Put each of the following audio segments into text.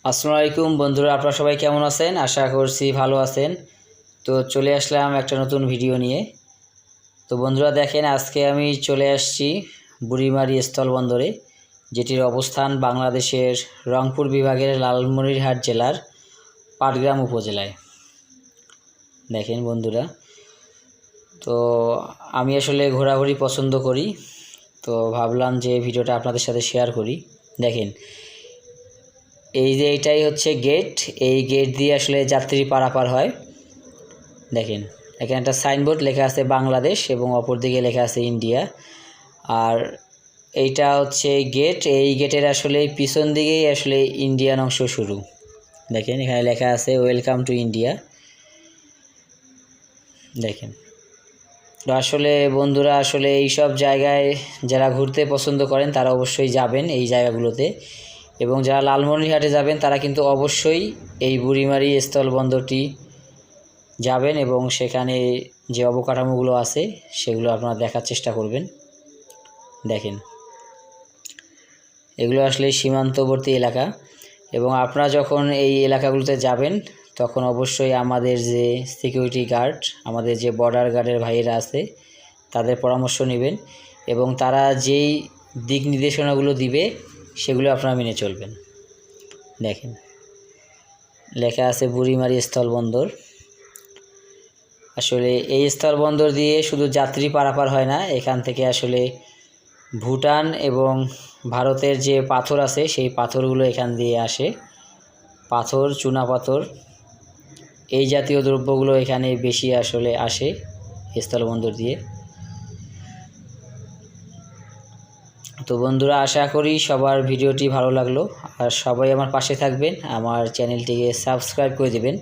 আসসালামু আলাইকুম বন্ধুরা, আপনারা সবাই কেমন আছেন? আশা করছি ভালো আছেন। তো চলে আসলাম একটা নতুন ভিডিও নিয়ে। তো বন্ধুরা দেখেন, আজকে আমি চলে আসছি বুড়িমারি স্থলবন্দরে, যেটির অবস্থান বাংলাদেশের রংপুর বিভাগের লালমনিরহাট জেলার পাটগ্রাম উপজেলায়। দেখেন বন্ধুরা, তো আমি আসলে ঘোরাঘুরি পছন্দ করি, তো ভাবলাম যে ভিডিওটা আপনাদের সাথে শেয়ার করি। দেখেন, এই যে এইটাই হচ্ছে গেট, এই গেট দিয়ে আসলে যাত্রী পারাপার হয়। দেখেন, এখানে একটা সাইনবোর্ড লেখা আছে বাংলাদেশ এবং অপর দিকে লেখা আছে ইন্ডিয়া। আর এইটা হচ্ছে গেট, এই গেটের আসলে পিছন দিকেই আসলে ইন্ডিয়ান অংশ শুরু। দেখেন, এখানে লেখা আছে ওয়েলকাম টু ইন্ডিয়া। দেখেন, তো আসলে বন্ধুরা, আসলে এইসব জায়গায় যারা ঘুরতে পছন্দ করেন তারা অবশ্যই যাবেন এই জায়গাগুলোতে, এবং যারা লালমনিরহাটে যাবেন তারা কিন্তু অবশ্যই এই বুড়িমারি স্থলবন্দরটি যাবেন এবং সেখানে যে অবকাঠামোগুলো আছে সেগুলো আপনারা দেখার চেষ্টা করবেন। দেখেন, এগুলো আসলে সীমান্তবর্তী এলাকা, এবং আপনারা যখন এই এলাকাগুলোতে যাবেন তখন অবশ্যই আমাদের যে সিকিউরিটি গার্ড, আমাদের যে বর্ডার গার্ডের ভাইয়েরা আছে তাদের পরামর্শ নেবেন, এবং তারা যেই দিক নির্দেশনাগুলো দিবে সেগুলো আপনারা মেনে চলবেন। দেখেন, লেখা আছে বুড়িমারি স্থলবন্দর। আসলে এই স্থলবন্দর দিয়ে শুধু যাত্রী পারাপার হয় না, এখান থেকে আসলে ভুটান এবং ভারতের যে পাথর আছে সেই পাথরগুলো এখান দিয়ে আসে। পাথর, চুনা পাথর, এই জাতীয় দ্রব্যগুলো এখানে বেশি আসলে আসে স্থলবন্দর দিয়ে। তো বন্ধুরা, আশা করি সবার ভিডিওটি ভালো লাগলো, আর সবাই আমার পাশে থাকবেন, আমার চ্যানেলটিকে সাবস্ক্রাইব করে দেবেন,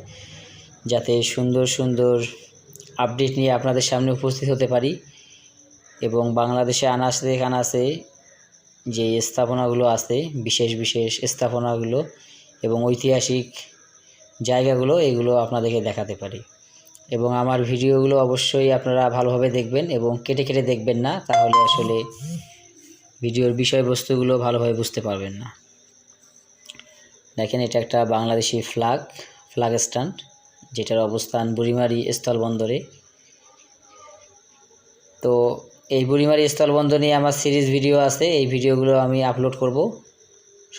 যাতে সুন্দর সুন্দর আপডেট নিয়ে আপনাদের সামনে উপস্থিত হতে পারি, এবং বাংলাদেশে আনাচে কানাচে যে স্থাপনাগুলো আছে, বিশেষ বিশেষ স্থাপনাগুলো এবং ঐতিহাসিক জায়গাগুলো, এগুলো আপনাদেরকে দেখাতে পারি। এবং আমার ভিডিওগুলো অবশ্যই আপনারা ভালোভাবে দেখবেন এবং কেটে কেটে দেখবেন না, তাহলে আসলে ভিডিওর বিষয়বস্তুগুলো ভালোভাবে বুঝতে পারবেন না। দেখেন, এটা একটা বাংলাদেশি ফ্ল্যাগ স্ট্যান্ড, যেটার অবস্থান বুড়িমারি স্থলবন্দরে। তো এই বুড়িমারি স্থলবন্দর নিয়ে আমার সিরিজ ভিডিও আছে, এই ভিডিওগুলো আমি আপলোড করব,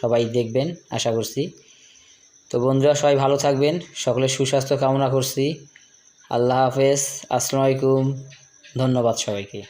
সবাই দেখবেন আশা করছি। তো বন্ধুরা, সবাই ভালো থাকবেন, সকলের সুস্বাস্থ্য কামনা করছি। আল্লাহ হাফেজ, আসসালামু আলাইকুম, ধন্যবাদ সবাইকে।